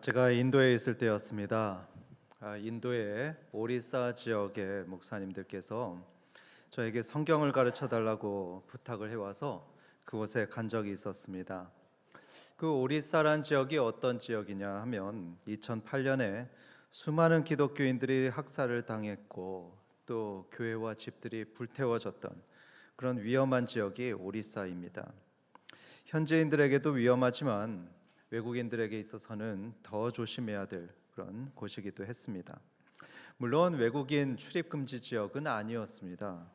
제가 인도에 있을 때였습니다. 인도의 오리사 지역의 목사님들께서 저에게 성경을 가르쳐 달라고 부탁을 해와서 그곳에 간 적이 있었습니다. 그 오리사란 지역이 어떤 지역이냐 하면 2008년에 수많은 기독교인들이 학살을 당했고 또 교회와 집들이 불태워졌던 그런 위험한 지역이 오리사입니다. 현지인들에게도 위험하지만 외국인들에게 있어서는 더 조심해야 될 그런 곳이기도 했습니다. 물론 외국인 출입 금지 지역은 아니었습니다.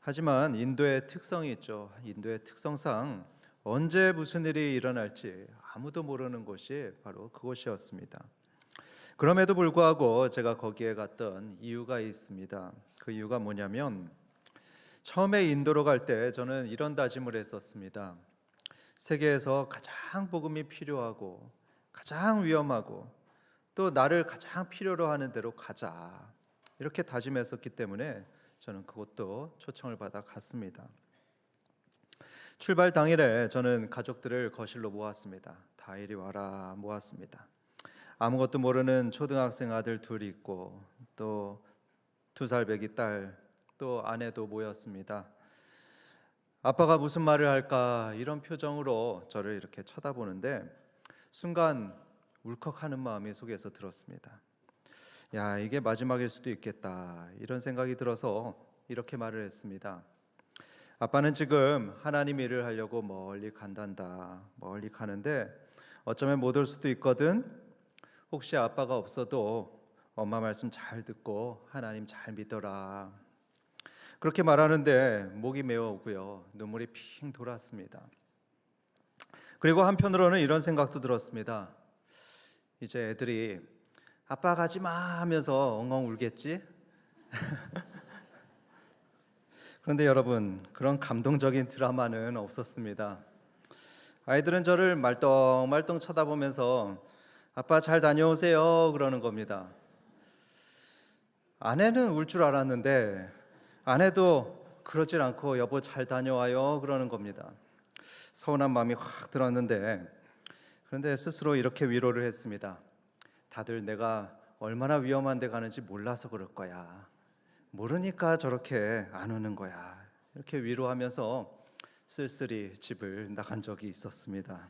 하지만 인도의 특성이 있죠. 인도의 특성상 언제 무슨 일이 일어날지 아무도 모르는 곳이 바로 그곳이었습니다. 그럼에도 불구하고 제가 거기에 갔던 이유가 있습니다. 그 이유가 뭐냐면 처음에 인도로 갈 때 저는 이런 다짐을 했었습니다. 세계에서 가장 복음이 필요하고 가장 위험하고 또 나를 가장 필요로 하는 데로 가자, 이렇게 다짐했었기 때문에 저는 그것도 초청을 받아 갔습니다. 출발 당일에 저는 가족들을 거실로 모았습니다. 다 이리 와라 모았습니다. 아무것도 모르는 초등학생 아들 둘이 있고 또 2살 배기 딸, 또 아내도 모였습니다. 아빠가 무슨 말을 할까 이런 표정으로 저를 이렇게 쳐다보는데 순간 울컥하는 마음이 속에서 들었습니다. 야, 이게 마지막일 수도 있겠다 이런 생각이 들어서 이렇게 말을 했습니다. 아빠는 지금 하나님 일을 하려고 멀리 간단다. 멀리 가는데 어쩌면 못 올 수도 있거든. 혹시 아빠가 없어도 엄마 말씀 잘 듣고 하나님 잘 믿어라. 그렇게 말하는데 목이 메어오고요, 눈물이 핑 돌았습니다. 그리고 한편으로는 이런 생각도 들었습니다. 이제 애들이 아빠 가지 마 하면서 엉엉 울겠지? 그런데 여러분, 그런 감동적인 드라마는 없었습니다. 아이들은 저를 말똥말똥 쳐다보면서 아빠 잘 다녀오세요 그러는 겁니다. 아내는 울 줄 알았는데 아내도 그러질 않고 여보 잘 다녀와요 그러는 겁니다. 서운한 마음이 확 들었는데 그런데 스스로 이렇게 위로를 했습니다. 다들 내가 얼마나 위험한 데 가는지 몰라서 그럴 거야. 모르니까 저렇게 안 오는 거야. 이렇게 위로하면서 쓸쓸히 집을 나간 적이 있었습니다.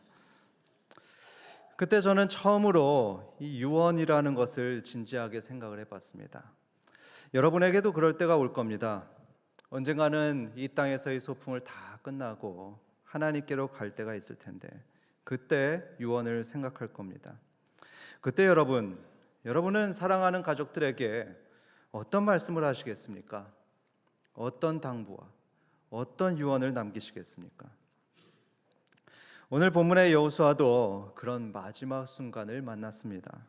그때 저는 처음으로 이 유언이라는 것을 진지하게 생각을 해봤습니다. 여러분에게도 그럴 때가 올 겁니다. 언젠가는 이 땅에서의 소풍을 다 끝나고 하나님께로 갈 때가 있을 텐데 그때 유언을 생각할 겁니다. 그때 여러분은 사랑하는 가족들에게 어떤 말씀을 하시겠습니까? 어떤 당부와 어떤 유언을 남기시겠습니까? 오늘 본문의 여호수아도 그런 마지막 순간을 만났습니다.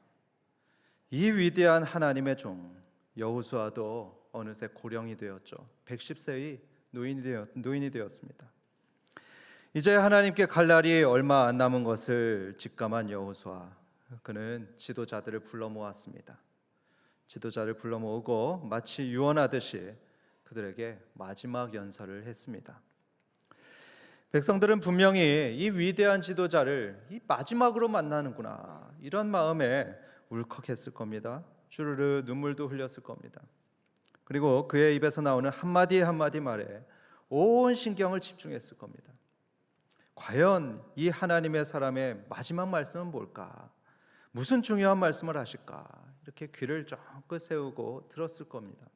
이 위대한 하나님의 종 여호수아도 어느새 고령이 되었죠. 110세의 노인이 되었습니다. 이제 하나님께 갈 날이 얼마 안 남은 것을 직감한 여호수아, 그는 지도자들을 불러 모았습니다. 지도자를 불러 모으고 마치 유언하듯이 그들에게 마지막 연설을 했습니다. 백성들은 분명히 이 위대한 지도자를 이 마지막으로 만나는구나 이런 마음에 울컥했을 겁니다. 주르르 눈물도 흘렸을 겁니다. 그리고 그의 입에서 나오는 한마디 한마디 말에 온 신경을 집중했을 겁니다. 과연 이 하나님의 사람의 마지막 말씀은 뭘까? 무슨 중요한 말씀을 하실까? 이렇게 귀를 쫑긋 세우고 들었을 겁니다.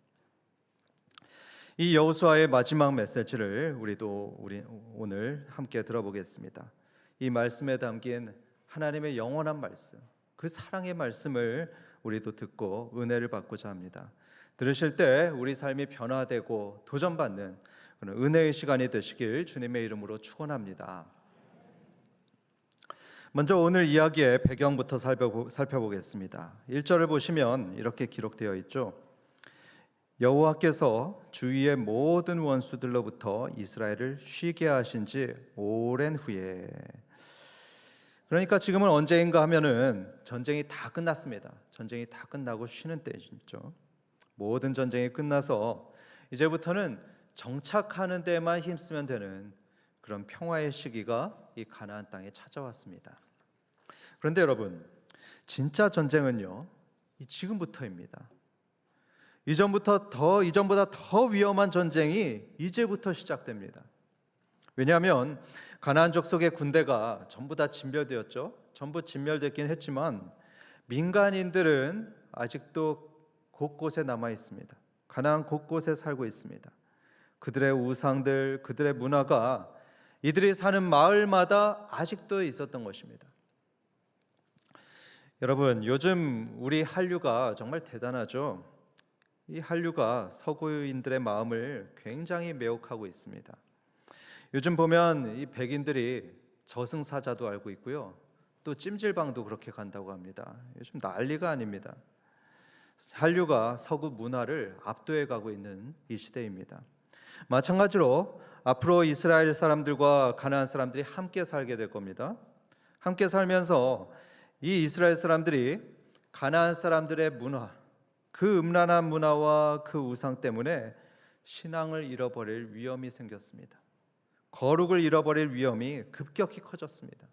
이 여호수아의 마지막 메시지를 우리 오늘 함께 들어보겠습니다. 이 말씀에 담긴 하나님의 영원한 말씀, 그 사랑의 말씀을 우리도 듣고 은혜를 받고자 합니다. 들으실 때 우리 삶이 변화되고 도전받는 그런 은혜의 시간이 되시길 주님의 이름으로 축원합니다. 먼저 오늘 이야기의 배경부터 살펴보겠습니다. 1절을 보시면 이렇게 기록되어 있죠. 여호와께서 주위의 모든 원수들로부터 이스라엘을 쉬게 하신 지 오랜 후에, 그러니까 지금은 언제인가 하면은 전쟁이 다 끝났습니다. 전쟁이 다 끝나고 쉬는 때죠. 모든 전쟁이 끝나서 이제부터는 정착하는 데만 힘쓰면 되는 그런 평화의 시기가 이 가나안 땅에 찾아왔습니다. 그런데 여러분, 진짜 전쟁은요, 지금부터입니다. 이전보다 더 위험한 전쟁이 이제부터 시작됩니다. 왜냐하면 가나안 족속의 군대가 전부 다 진멸되었죠. 전부 진멸됐긴 했지만 민간인들은 아직도 곳곳에 남아 있습니다. 가나안 곳곳에 살고 있습니다. 그들의 우상들, 그들의 문화가 이들이 사는 마을마다 아직도 있었던 것입니다. 여러분, 요즘 우리 한류가 정말 대단하죠. 이 한류가 서구인들의 마음을 굉장히 매혹하고 있습니다. 요즘 보면 이 백인들이 저승사자도 알고 있고요, 또 찜질방도 그렇게 간다고 합니다. 요즘 난리가 아닙니다. 한류가 서구 문화를 압도해 가고 있는 이 시대입니다. 마찬가지로 앞으로 이스라엘 사람들과 가나안 사람들이 함께 살게 될 겁니다. 함께 살면서 이 이스라엘 사람들이 가나안 사람들의 문화, 그 음란한 문화와 그 우상 때문에 신앙을 잃어버릴 위험이 생겼습니다. 거룩을 잃어버릴 위험이 급격히 커졌습니다.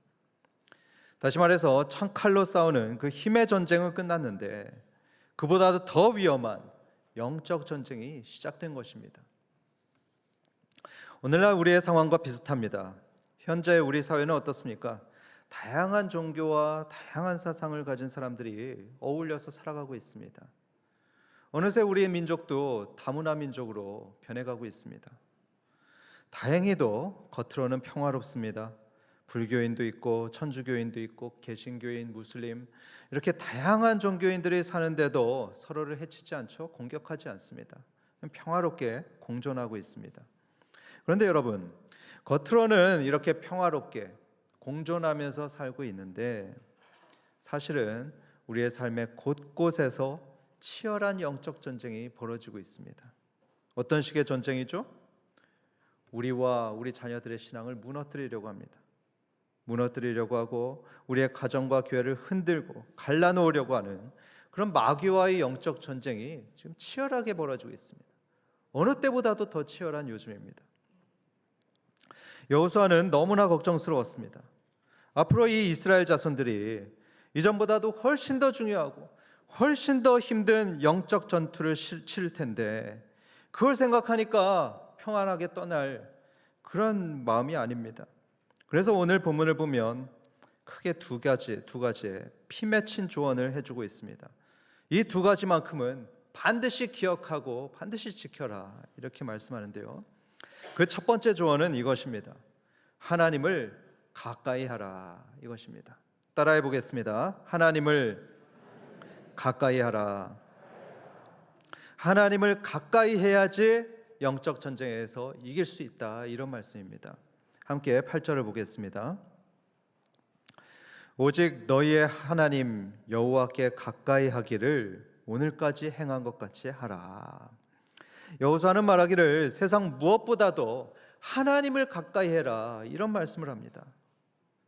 다시 말해서 창칼로 싸우는 그 힘의 전쟁은 끝났는데 그보다도 더 위험한 영적 전쟁이 시작된 것입니다. 오늘날 우리의 상황과 비슷합니다. 현재 우리 사회는 어떻습니까? 다양한 종교와 다양한 사상을 가진 사람들이 어울려서 살아가고 있습니다. 어느새 우리의 민족도 다문화 민족으로 변해가고 있습니다. 다행히도 겉으로는 평화롭습니다. 불교인도 있고 천주교인도 있고 개신교인, 무슬림, 이렇게 다양한 종교인들이 사는데도 서로를 해치지 않죠. 공격하지 않습니다. 평화롭게 공존하고 있습니다. 그런데 여러분, 겉으로는 이렇게 평화롭게 공존하면서 살고 있는데 사실은 우리의 삶의 곳곳에서 치열한 영적 전쟁이 벌어지고 있습니다. 어떤 식의 전쟁이죠? 우리와 우리 자녀들의 신앙을 무너뜨리려고 합니다. 무너뜨리려고 하고 우리의 가정과 교회를 흔들고 갈라놓으려고 하는 그런 마귀와의 영적 전쟁이 지금 치열하게 벌어지고 있습니다. 어느 때보다도 더 치열한 요즘입니다. 여호수아는 너무나 걱정스러웠습니다. 앞으로 이 이스라엘 자손들이 이전보다도 훨씬 더 중요하고 훨씬 더 힘든 영적 전투를 치를 텐데 그걸 생각하니까 평안하게 떠날 그런 마음이 아닙니다. 그래서 오늘 본문을 보면 크게 두 가지의 피 맺힌 조언을 해주고 있습니다. 이 두 가지만큼은 반드시 기억하고 반드시 지켜라, 이렇게 말씀하는데요. 그 첫 번째 조언은 이것입니다. 하나님을 가까이 하라, 이것입니다. 따라해 보겠습니다. 하나님을 가까이 하라. 하나님을 가까이 해야지 영적 전쟁에서 이길 수 있다, 이런 말씀입니다. 함께 8절을 보겠습니다. 오직 너희의 하나님 여호와께 가까이 하기를 오늘까지 행한 것 같이 하라. 여호수아는 말하기를 세상 무엇보다도 하나님을 가까이 해라, 이런 말씀을 합니다.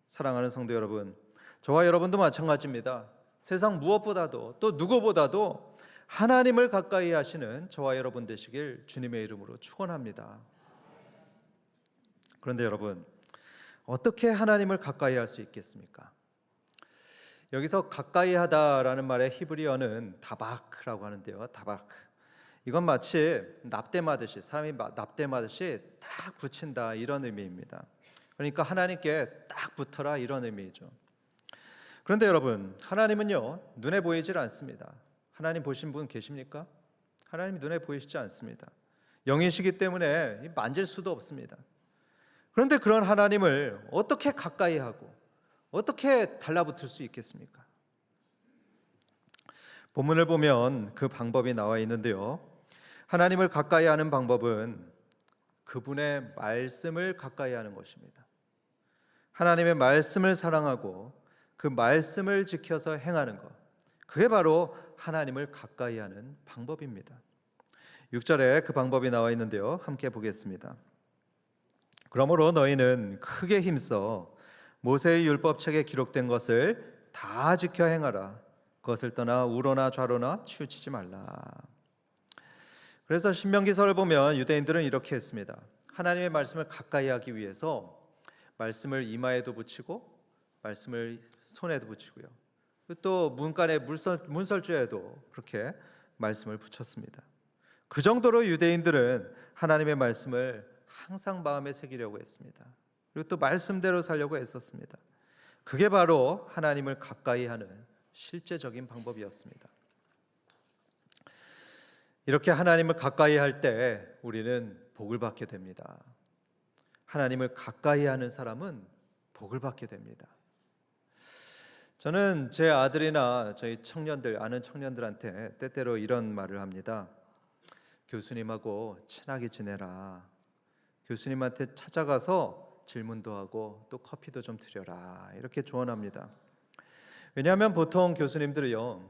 사랑하는 성도 여러분, 저와 여러분도 마찬가지입니다. 세상 무엇보다도 또 누구보다도 하나님을 가까이 하시는 저와 여러분 되시길 주님의 이름으로 축원합니다. 그런데 여러분, 어떻게 하나님을 가까이 할 수 있겠습니까? 여기서 가까이 하다라는 말의 히브리어는 다박라고 하는데요. 다박. 이건 마치 납땜하듯이, 사람이 납땜하듯이 딱 붙인다, 이런 의미입니다. 그러니까 하나님께 딱 붙어라, 이런 의미죠. 그런데 여러분, 하나님은요 눈에 보이질 않습니다. 하나님 보신 분 계십니까? 하나님이 눈에 보이시지 않습니다. 영이시기 때문에 만질 수도 없습니다. 그런데 그런 하나님을 어떻게 가까이 하고 어떻게 달라붙을 수 있겠습니까? 본문을 보면 그 방법이 나와 있는데요. 하나님을 가까이 하는 방법은 그분의 말씀을 가까이 하는 것입니다. 하나님의 말씀을 사랑하고 그 말씀을 지켜서 행하는 것, 그게 바로 하나님을 가까이 하는 방법입니다. 6절에 그 방법이 나와 있는데요. 함께 보겠습니다. 그러므로 너희는 크게 힘써 모세의 율법책에 기록된 것을 다 지켜 행하라. 그것을 떠나 우로나 좌로나 치우치지 말라. 그래서 신명기서를 보면 유대인들은 이렇게 했습니다. 하나님의 말씀을 가까이 하기 위해서 말씀을 이마에도 붙이고 말씀을 손에도 붙이고요, 또 문간의 문설주에도 그렇게 말씀을 붙였습니다. 그 정도로 유대인들은 하나님의 말씀을 항상 마음에 새기려고 했습니다. 그리고 또 말씀대로 살려고 애썼습니다. 그게 바로 하나님을 가까이 하는 실제적인 방법이었습니다. 이렇게 하나님을 가까이 할 때 우리는 복을 받게 됩니다. 하나님을 가까이 하는 사람은 복을 받게 됩니다. 저는 제 아들이나 저희 청년들, 아는 청년들한테 때때로 이런 말을 합니다. 교수님하고 친하게 지내라. 교수님한테 찾아가서 질문도 하고 또 커피도 좀 드려라. 이렇게 조언합니다. 왜냐하면 보통 교수님들은요,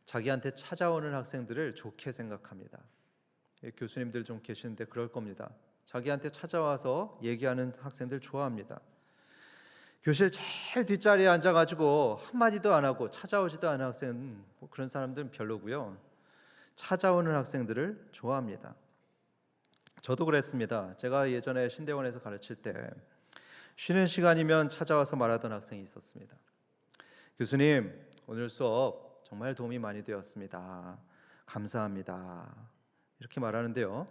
자기한테 찾아오는 학생들을 좋게 생각합니다. 교수님들 좀 계시는데 그럴 겁니다. 자기한테 찾아와서 얘기하는 학생들 좋아합니다. 교실 제일 뒷자리에 앉아가지고 한마디도 안 하고 찾아오지도 않은 학생은 그런 사람들은 별로고요. 찾아오는 학생들을 좋아합니다. 저도 그랬습니다. 제가 예전에 신대원에서 가르칠 때 쉬는 시간이면 찾아와서 말하던 학생이 있었습니다. 교수님, 오늘 수업 정말 도움이 많이 되었습니다. 감사합니다. 이렇게 말하는데요,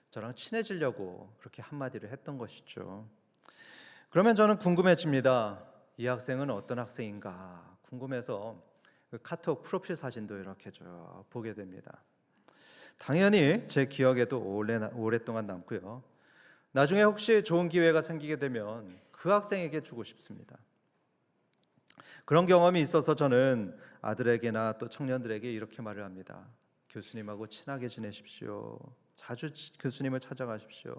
저랑 친해지려고 그렇게 한마디를 했던 것이죠. 그러면 저는 궁금해집니다. 이 학생은 어떤 학생인가 궁금해서 그 카톡 프로필 사진도 이렇게 쭉 보게 됩니다. 당연히 제 기억에도 오랫동안 남고요. 나중에 혹시 좋은 기회가 생기게 되면 그 학생에게 주고 싶습니다. 그런 경험이 있어서 저는 아들에게나 또 청년들에게 이렇게 말을 합니다. 교수님하고 친하게 지내십시오. 자주 교수님을 찾아가십시오.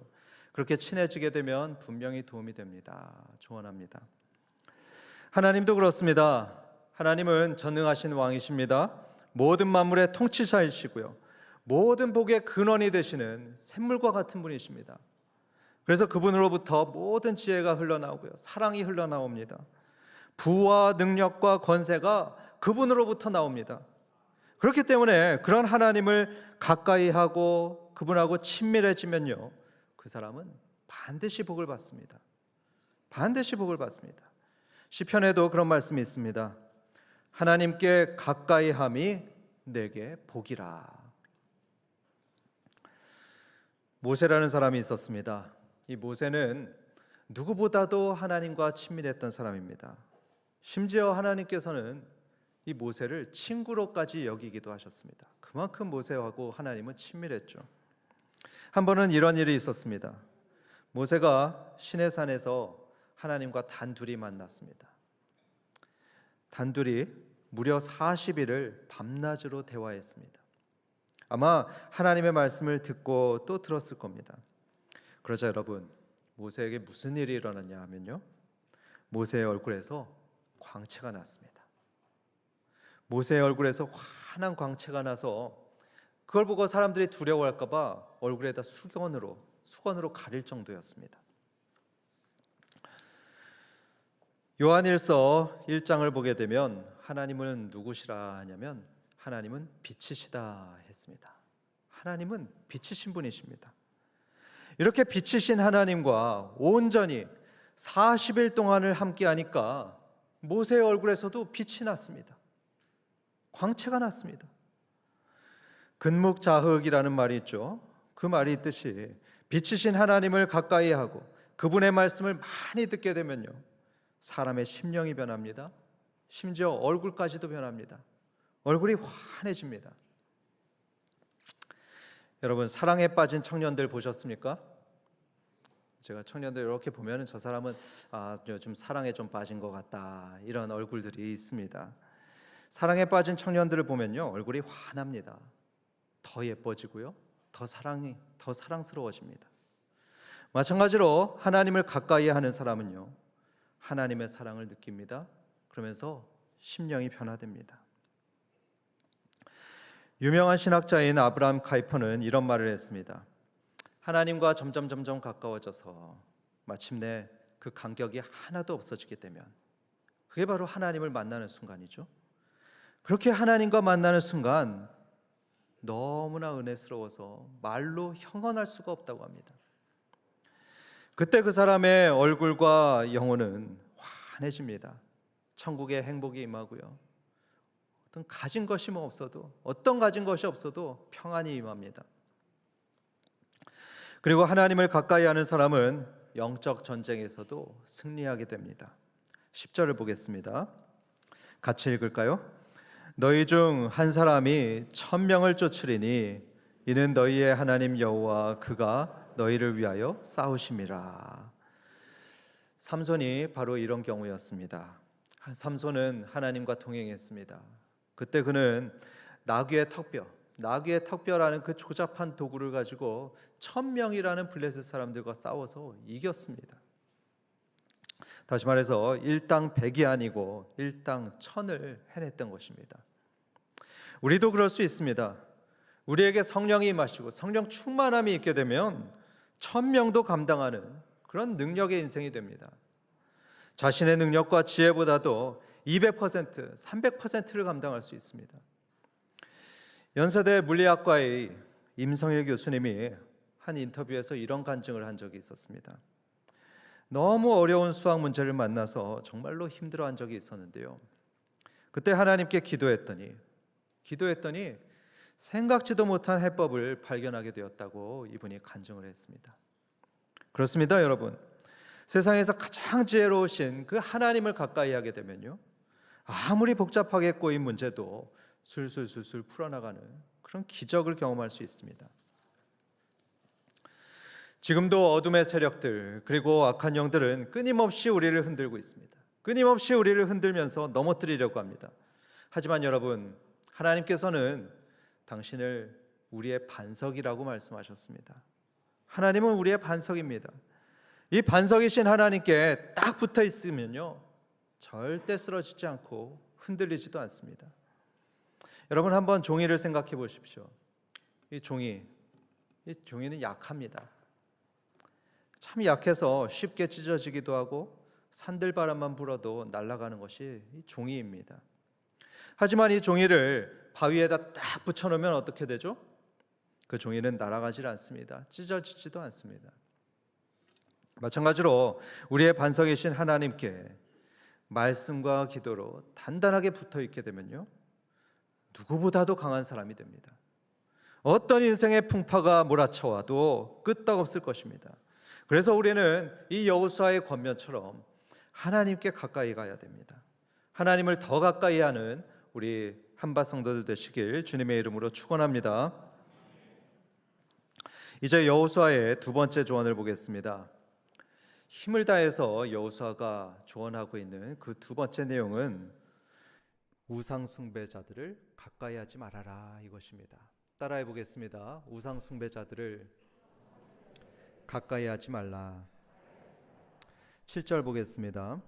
그렇게 친해지게 되면 분명히 도움이 됩니다. 조언합니다. 하나님도 그렇습니다. 하나님은 전능하신 왕이십니다. 모든 만물의 통치자이시고요, 모든 복의 근원이 되시는 샘물과 같은 분이십니다. 그래서 그분으로부터 모든 지혜가 흘러나오고요, 사랑이 흘러나옵니다. 부와 능력과 권세가 그분으로부터 나옵니다. 그렇기 때문에 그런 하나님을 가까이 하고 그분하고 친밀해지면요, 그 사람은 반드시 복을 받습니다. 반드시 복을 받습니다. 시편에도 그런 말씀이 있습니다. 하나님께 가까이 함이 내게 복이라. 모세라는 사람이 있었습니다. 이 모세는 누구보다도 하나님과 친밀했던 사람입니다. 심지어 하나님께서는 이 모세를 친구로까지 여기기도 하셨습니다. 그만큼 모세하고 하나님은 친밀했죠. 한 번은 이런 일이 있었습니다. 모세가 시내산에서 하나님과 단둘이 만났습니다. 단둘이 무려 40일을 밤낮으로 대화했습니다. 아마 하나님의 말씀을 듣고 또 들었을 겁니다. 그러자 여러분, 모세에게 무슨 일이 일어났냐 하면요, 모세의 얼굴에서 광채가 났습니다. 모세의 얼굴에서 환한 광채가 나서 그걸 보고 사람들이 두려워할까 봐 얼굴에다 수건으로 가릴 정도였습니다. 요한일서 1장을 보게 되면 하나님은 누구시라 하냐면 하나님은 빛이시다 했습니다. 하나님은 빛이신 분이십니다. 이렇게 빛이신 하나님과 온전히 40일 동안을 함께하니까 모세의 얼굴에서도 빛이 났습니다. 광채가 났습니다. 근묵자흑이라는 말이 있죠. 그 말이 있듯이 빛이신 하나님을 가까이 하고 그분의 말씀을 많이 듣게 되면요, 사람의 심령이 변합니다. 심지어 얼굴까지도 변합니다. 얼굴이 환해집니다. 여러분, 사랑에 빠진 청년들 보셨습니까? 제가 청년들 이렇게 보면 저 사람은 요즘 사랑에 좀 빠진 것 같다, 이런 얼굴들이 있습니다. 사랑에 빠진 청년들을 보면요, 얼굴이 환합니다. 더 예뻐지고요, 더 사랑스러워집니다. 마찬가지로 하나님을 가까이 하는 사람은요, 하나님의 사랑을 느낍니다. 그러면서 심령이 변화됩니다. 유명한 신학자인 아브라함 카이퍼는 이런 말을 했습니다. 하나님과 점점 가까워져서 마침내 그 간격이 하나도 없어지게 되면 그게 바로 하나님을 만나는 순간이죠. 그렇게 하나님과 만나는 순간 너무나 은혜스러워서 말로 형언할 수가 없다고 합니다. 그때 그 사람의 얼굴과 영혼은 환해집니다. 천국의 행복이 임하고요, 어떤 가진 것이 뭐 없어도, 어떤 가진 것이 없어도 평안이 임합니다. 그리고 하나님을 가까이 하는 사람은 영적 전쟁에서도 승리하게 됩니다. 10절을 보겠습니다. 같이 읽을까요? 너희 중 한 사람이 1000명을 쫓으리니 이는 너희의 하나님 여호와 그가 너희를 위하여 싸우심이라. 삼손이 바로 이런 경우였습니다. 삼손은 하나님과 동행했습니다. 그때 그는 나귀의 턱뼈라는 그 조잡한 도구를 가지고 1000명이라는 블레셋 사람들과 싸워서 이겼습니다. 다시 말해서 일당 100이 아니고 일당 1000을 해냈던 것입니다. 우리도 그럴 수 있습니다. 우리에게 성령이 임하시고 성령 충만함이 있게 되면 1000명도 감당하는 그런 능력의 인생이 됩니다. 자신의 능력과 지혜보다도 200%, 300%를 감당할 수 있습니다. 연세대 물리학과의 임성일 교수님이 한 인터뷰에서 이런 간증을 한 적이 있었습니다. 너무 어려운 수학 문제를 만나서 정말로 힘들어한 적이 있었는데요. 그때 하나님께 기도했더니 생각지도 못한 해법을 발견하게 되었다고 이분이 간증을 했습니다. 그렇습니다, 여러분. 세상에서 가장 지혜로우신 그 하나님을 가까이 하게 되면요, 아무리 복잡하게 꼬인 문제도 술술술술 풀어나가는 그런 기적을 경험할 수 있습니다. 지금도 어둠의 세력들 그리고 악한 영들은 끊임없이 우리를 흔들고 있습니다. 끊임없이 우리를 흔들면서 넘어뜨리려고 합니다. 하지만 여러분, 하나님께서는 당신을 우리의 반석이라고 말씀하셨습니다. 하나님은 우리의 반석입니다. 이 반석이신 하나님께 딱 붙어 있으면요, 절대 쓰러지지 않고 흔들리지도 않습니다. 여러분, 한번 종이를 생각해 보십시오. 이 종이는 약합니다. 참 약해서 쉽게 찢어지기도 하고 산들바람만 불어도 날아가는 것이 이 종이입니다. 하지만 이 종이를 바위에다 딱 붙여놓으면 어떻게 되죠? 그 종이는 날아가질 않습니다. 찢어지지도 않습니다. 마찬가지로 우리의 반석이신 하나님께 말씀과 기도로 단단하게 붙어 있게 되면요, 누구보다도 강한 사람이 됩니다. 어떤 인생의 풍파가 몰아쳐와도 끄떡없을 것입니다. 그래서 우리는 이 여호수아의 권면처럼 하나님께 가까이 가야 됩니다. 하나님을 더 가까이 하는 우리 한바 성도들 되시길 주님의 이름으로 축원합니다. 이제 여호수아의 두 번째 조언을 보겠습니다. 힘을 다해서 여호수아가 조언하고 있는 그 두 번째 내용은 우상 숭배자들을 가까이 하지 말아라, 이것입니다. 따라해 보겠습니다. 우상 숭배자들을 가까이 하지 말라. 7절 보겠습니다.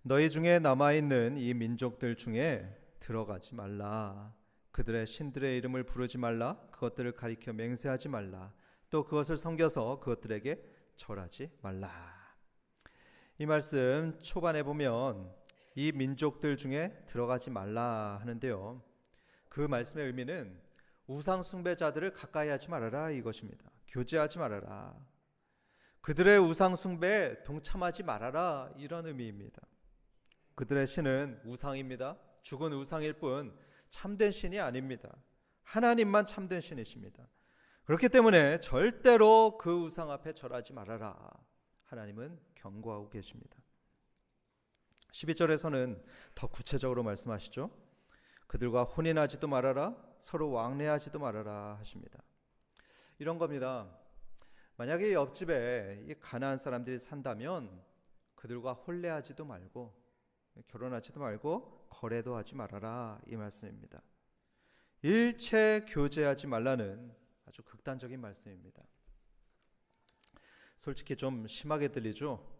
너희 중에 남아있는 이 민족들 중에 들어가지 말라. 그들의 신들의 이름을 부르지 말라. 그것들을 가리켜 맹세하지 말라. 또 그것을 섬겨서 그것들에게 절하지 말라. 이 말씀 초반에 보면 이 민족들 중에 들어가지 말라 하는데요, 그 말씀의 의미는 우상 숭배자들을 가까이 하지 말아라, 이것입니다. 교제하지 말아라. 그들의 우상 숭배에 동참하지 말아라, 이런 의미입니다. 그들의 신은 우상입니다. 죽은 우상일 뿐 참된 신이 아닙니다. 하나님만 참된 신이십니다. 그렇기 때문에 절대로 그 우상 앞에 절하지 말아라, 하나님은 경고하고 계십니다. 12절에서는 더 구체적으로 말씀하시죠. 그들과 혼인하지도 말아라, 서로 왕래하지도 말아라 하십니다. 이런 겁니다. 만약에 옆집에 이 가나안 사람들이 산다면 그들과 혼례하지도 말고 결혼하지도 말고 거래도 하지 말아라, 이 말씀입니다. 일체 교제하지 말라는 아주 극단적인 말씀입니다. 솔직히 좀 심하게 들리죠?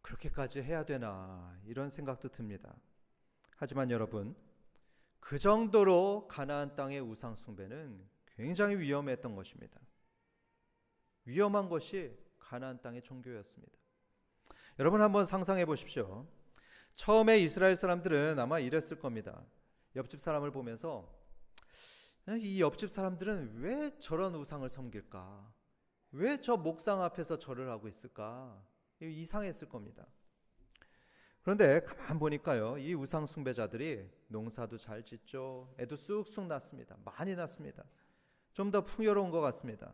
그렇게까지 해야 되나, 이런 생각도 듭니다. 하지만 여러분, 그 정도로 가나안 땅의 우상 숭배는 굉장히 위험했던 것입니다. 위험한 것이 가나안 땅의 종교였습니다. 여러분, 한번 상상해 보십시오. 처음에 이스라엘 사람들은 아마 이랬을 겁니다. 옆집 사람을 보면서 이 옆집 사람들은 왜 저런 우상을 섬길까? 왜 저 목상 앞에서 절을 하고 있을까? 이상했을 겁니다. 그런데 가만 보니까요, 이 우상 숭배자들이 농사도 잘 짓죠. 애도 쑥쑥 났습니다. 많이 났습니다. 좀 더 풍요로운 것 같습니다.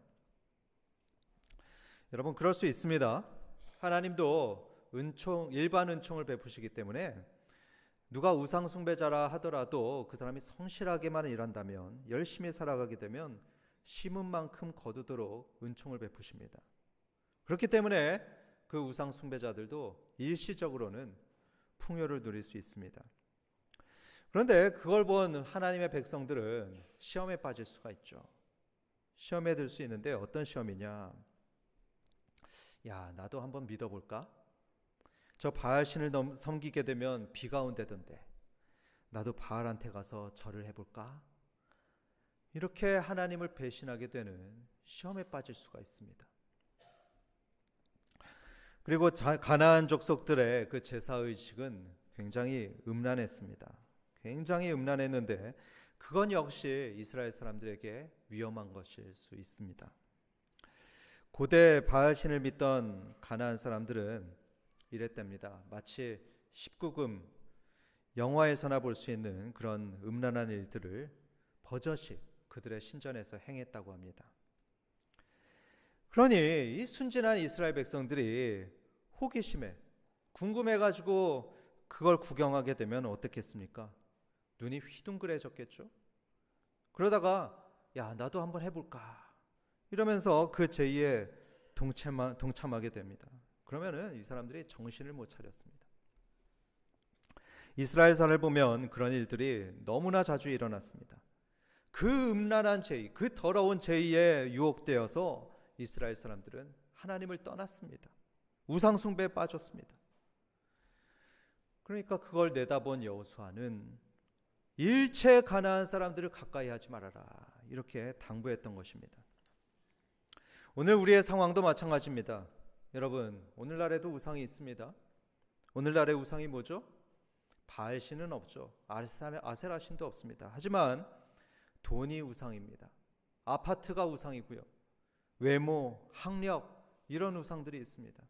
여러분, 그럴 수 있습니다. 하나님도 일반 은총을 베푸시기 때문에 누가 우상 숭배자라 하더라도 그 사람이 성실하게만 일한다면, 열심히 살아가게 되면 심은 만큼 거두도록 은총을 베푸십니다. 그렇기 때문에 그 우상 숭배자들도 일시적으로는 풍요를 누릴 수 있습니다. 그런데 그걸 본 하나님의 백성들은 시험에 빠질 수가 있죠. 시험에 들 수 있는데 어떤 시험이냐? 야, 나도 한번 믿어볼까? 저 바알신을 섬기게 되면 비가 온다던데 나도 바알한테 가서 절을 해볼까? 이렇게 하나님을 배신하게 되는 시험에 빠질 수가 있습니다. 그리고 가나안 족속들의 그 제사의식은 굉장히 음란했습니다. 굉장히 음란했는데 그건 역시 이스라엘 사람들에게 위험한 것일 수 있습니다. 고대 바알신을 믿던 가나안 사람들은 이랬답니다. 마치 19금 영화에서나 볼 수 있는 그런 음란한 일들을 버젓이 그들의 신전에서 행했다고 합니다. 그러니 이 순진한 이스라엘 백성들이 호기심에 궁금해가지고 그걸 구경하게 되면 어떻겠습니까? 눈이 휘둥그레졌겠죠. 그러다가 야, 나도 한번 해볼까 이러면서 그 제의에 동참하게 됩니다. 그러면은 이 사람들이 정신을 못 차렸습니다. 이스라엘산을 보면 그런 일들이 너무나 자주 일어났습니다. 그 음란한 제의, 그 더러운 제의에 유혹되어서 이스라엘 사람들은 하나님을 떠났습니다. 우상 숭배에 빠졌습니다. 그러니까 그걸 내다본 여호수아는 일체 가나안 사람들을 가까이 하지 말아라 이렇게 당부했던 것입니다. 오늘 우리의 상황도 마찬가지입니다. 여러분, 오늘날에도 우상이 있습니다. 오늘날의 우상이 뭐죠? 바알신은 없죠. 아세라신도 없습니다. 하지만 돈이 우상입니다. 아파트가 우상이고요. 외모, 학력 이런 우상들이 있습니다.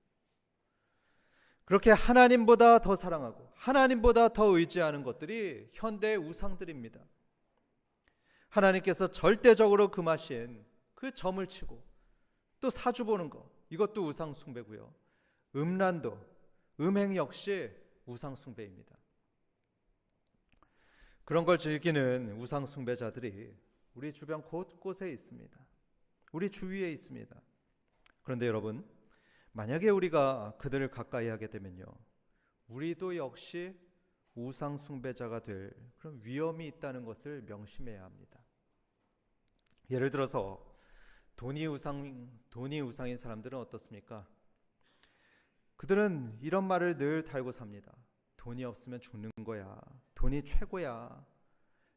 그렇게 하나님보다 더 사랑하고 하나님보다 더 의지하는 것들이 현대의 우상들입니다. 하나님께서 절대적으로 금하신 그 점을 치고 또 사주 보는 거, 이것도 우상 숭배고요. 음란도, 음행 역시 우상 숭배입니다. 그런 걸 즐기는 우상 숭배자들이 우리 주변 곳곳에 있습니다. 우리 주위에 있습니다. 그런데 여러분, 만약에 우리가 그들을 가까이 하게 되면요, 우리도 역시 우상 숭배자가 될 그런 위험이 있다는 것을 명심해야 합니다. 예를 들어서 돈이 우상인 사람들은 어떻습니까? 그들은 이런 말을 늘 달고 삽니다. 돈이 없으면 죽는 거야. 돈이 최고야.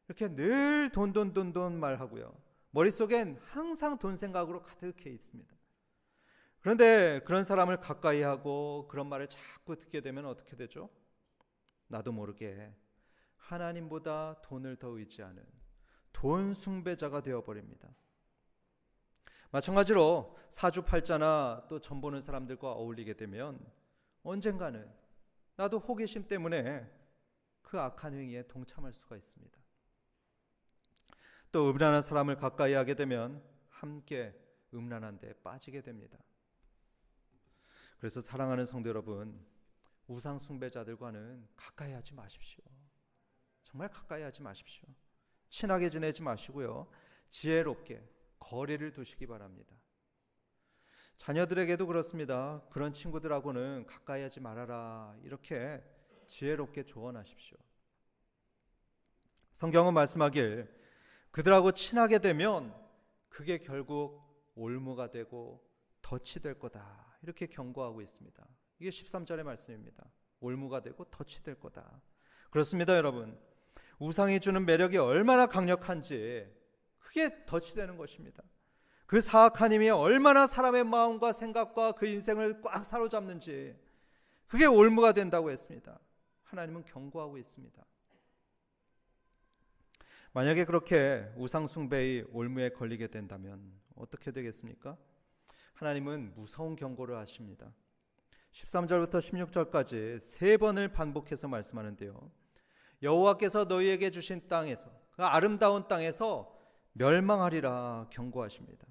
이렇게 늘 돈 말하고요. 머릿속엔 항상 돈 생각으로 가득해 있습니다. 그런데 그런 사람을 가까이 하고 그런 말을 자꾸 듣게 되면 어떻게 되죠? 나도 모르게 하나님보다 돈을 더 의지하는 돈 숭배자가 되어버립니다. 마찬가지로 사주팔자나 또 점 보는 사람들과 어울리게 되면 언젠가는 나도 호기심 때문에 그 악한 행위에 동참할 수가 있습니다. 또 음란한 사람을 가까이 하게 되면 함께 음란한 데 빠지게 됩니다. 그래서 사랑하는 성도 여러분, 우상 숭배자들과는 가까이 하지 마십시오. 정말 가까이 하지 마십시오. 친하게 지내지 마시고요, 지혜롭게 거리를 두시기 바랍니다. 자녀들에게도 그렇습니다. 그런 친구들하고는 가까이 하지 말아라 이렇게 지혜롭게 조언하십시오. 성경은 말씀하길 그들하고 친하게 되면 그게 결국 올무가 되고 덫이 될 거다 이렇게 경고하고 있습니다. 이게 13절의 말씀입니다. 올무가 되고 덫이 될 거다. 그렇습니다, 여러분. 우상이 주는 매력이 얼마나 강력한지 그게 덫이 되는 것입니다. 그 사악한 힘이 얼마나 사람의 마음과 생각과 그 인생을 꽉 사로잡는지 그게 올무가 된다고 했습니다. 하나님은 경고하고 있습니다. 만약에 그렇게 우상 숭배의 올무에 걸리게 된다면 어떻게 되겠습니까? 하나님은 무서운 경고를 하십니다. 13절부터 16절까지 세 번을 반복해서 말씀하는데요. 여호와께서 너희에게 주신 땅에서, 그 아름다운 땅에서 멸망하리라 경고하십니다.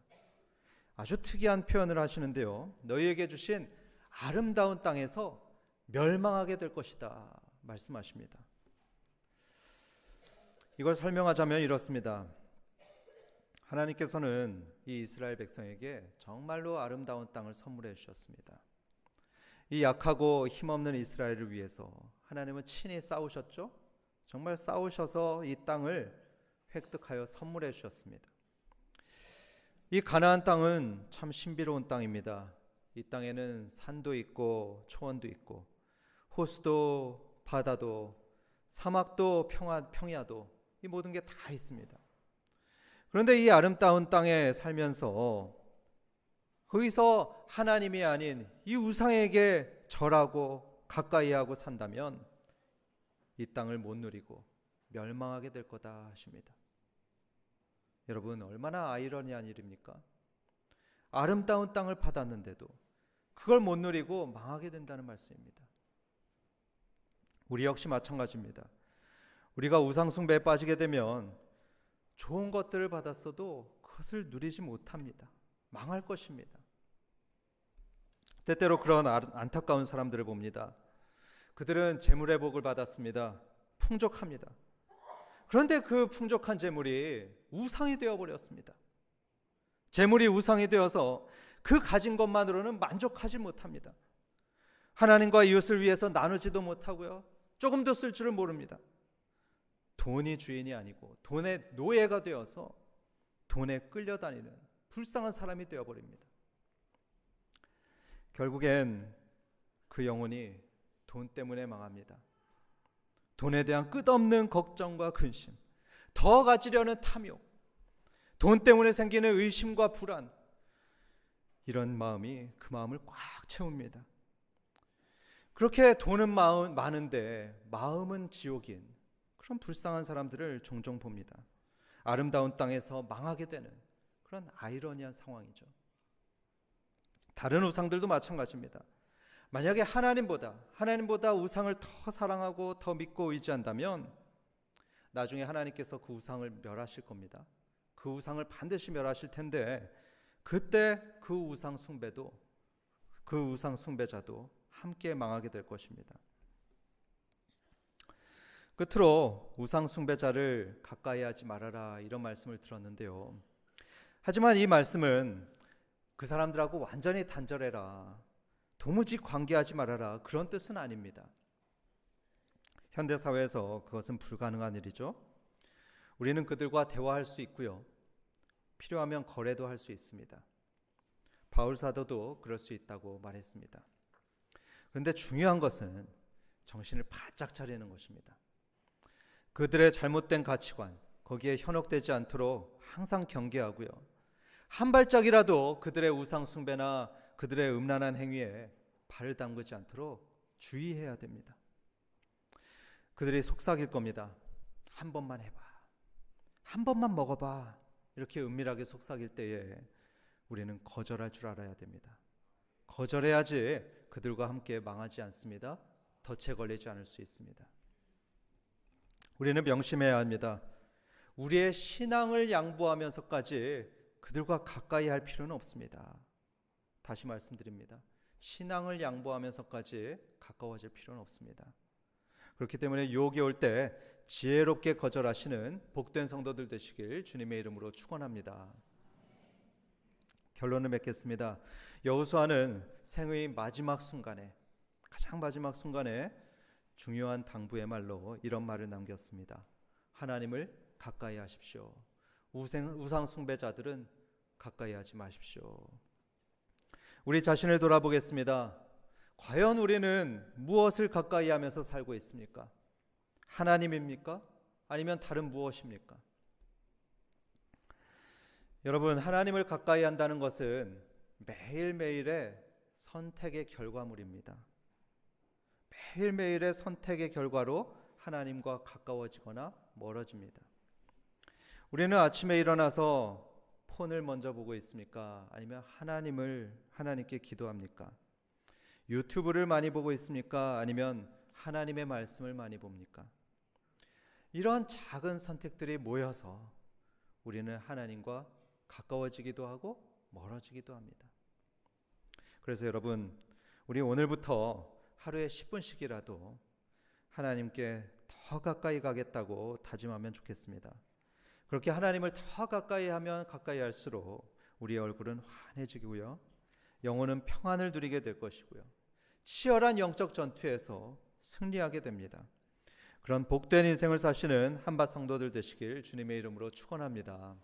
아주 특이한 표현을 하시는데요. 너희에게 주신 아름다운 땅에서 멸망하게 될 것이다 말씀하십니다. 이걸 설명하자면 이렇습니다. 하나님께서는 이 이스라엘 백성에게 정말로 아름다운 땅을 선물해 주셨습니다. 이 약하고 힘없는 이스라엘을 위해서 하나님은 친히 싸우셨죠. 정말 싸우셔서 이 땅을 획득하여 선물해 주셨습니다. 이 가나안 땅은 참 신비로운 땅입니다. 이 땅에는 산도 있고 초원도 있고 호수도 바다도 사막도 평야도 이 모든 게 다 있습니다. 그런데 이 아름다운 땅에 살면서 거기서 하나님이 아닌 이 우상에게 절하고 가까이하고 산다면 이 땅을 못 누리고 멸망하게 될 거다 하십니다. 여러분, 얼마나 아이러니한 일입니까? 아름다운 땅을 받았는데도 그걸 못 누리고 망하게 된다는 말씀입니다. 우리 역시 마찬가지입니다. 우리가 우상 숭배에 빠지게 되면 좋은 것들을 받았어도 그것을 누리지 못합니다. 망할 것입니다. 때때로 그런 안타까운 사람들을 봅니다. 그들은 재물의 복을 받았습니다. 풍족합니다. 그런데 그 풍족한 재물이 우상이 되어버렸습니다. 재물이 우상이 되어서 그 가진 것만으로는 만족하지 못합니다. 하나님과 이웃을 위해서 나누지도 못하고요. 조금도 쓸 줄을 모릅니다. 돈이 주인이 아니고 돈의 노예가 되어서 돈에 끌려다니는 불쌍한 사람이 되어버립니다. 결국엔 그 영혼이 돈 때문에 망합니다. 돈에 대한 끝없는 걱정과 근심, 더 가지려는 탐욕, 돈 때문에 생기는 의심과 불안, 이런 마음이 그 마음을 꽉 채웁니다. 그렇게 돈은 많은데 마음은 지옥인 그런 불쌍한 사람들을 종종 봅니다. 아름다운 땅에서 망하게 되는 그런 아이러니한 상황이죠. 다른 우상들도 마찬가지입니다. 만약에 하나님보다 우상을 더 사랑하고 더 믿고 의지한다면 나중에 하나님께서 그 우상을 멸하실 겁니다. 그 우상을 반드시 멸하실 텐데 그때 그 우상 숭배자도 함께 망하게 될 것입니다. 끝으로 우상 숭배자를 가까이 하지 말아라 이런 말씀을 들었는데요. 하지만 이 말씀은 그 사람들하고 완전히 단절해라, 도무지 관계하지 말아라 그런 뜻은 아닙니다. 현대사회에서 그것은 불가능한 일이죠. 우리는 그들과 대화할 수 있고요. 필요하면 거래도 할 수 있습니다. 바울 사도도 그럴 수 있다고 말했습니다. 그런데 중요한 것은 정신을 바짝 차리는 것입니다. 그들의 잘못된 가치관, 거기에 현혹되지 않도록 항상 경계하고요. 한 발짝이라도 그들의 우상 숭배나 그들의 음란한 행위에 발을 담그지 않도록 주의해야 됩니다. 그들이 속삭일 겁니다. 한 번만 해봐, 한 번만 먹어봐, 이렇게 은밀하게 속삭일 때에 우리는 거절할 줄 알아야 됩니다. 거절해야지 그들과 함께 망하지 않습니다. 덫에 걸리지 않을 수 있습니다. 우리는 명심해야 합니다. 우리의 신앙을 양보하면서까지 그들과 가까이 할 필요는 없습니다. 다시 말씀드립니다. 신앙을 양보하면서까지 가까워질 필요는 없습니다. 그렇기 때문에 유혹이 올 때 지혜롭게 거절하시는 복된 성도들 되시길 주님의 이름으로 축원합니다. 결론을 맺겠습니다. 여호수아는 생의 마지막 순간에, 가장 마지막 순간에 중요한 당부의 말로 이런 말을 남겼습니다. 하나님을 가까이 하십시오. 우상 숭배자들은 가까이 하지 마십시오. 우리 자신을 돌아보겠습니다. 과연 우리는 무엇을 가까이 하면서 살고 있습니까? 하나님입니까? 아니면 다른 무엇입니까? 여러분, 하나님을 가까이 한다는 것은 매일매일의 선택의 결과물입니다. 매일매일의 선택의 결과로 하나님과 가까워지거나 멀어집니다. 우리는 아침에 일어나서 폰을 먼저 보고 있습니까? 아니면 하나님께 기도합니까? 유튜브를 많이 보고 있습니까? 아니면 하나님의 말씀을 많이 봅니까? 이런 작은 선택들이 모여서 우리는 하나님과 가까워지기도 하고 멀어지기도 합니다. 그래서 여러분, 우리 오늘부터 하루에 10분씩이라도 하나님께 더 가까이 가겠다고 다짐하면 좋겠습니다. 그렇게 하나님을 더 가까이 하면 가까이 할수록 우리의 얼굴은 환해지고요, 영혼은 평안을 누리게 될 것이고요, 치열한 영적 전투에서 승리하게 됩니다. 그런 복된 인생을 사시는 한밭 성도들 되시길 주님의 이름으로 축원합니다.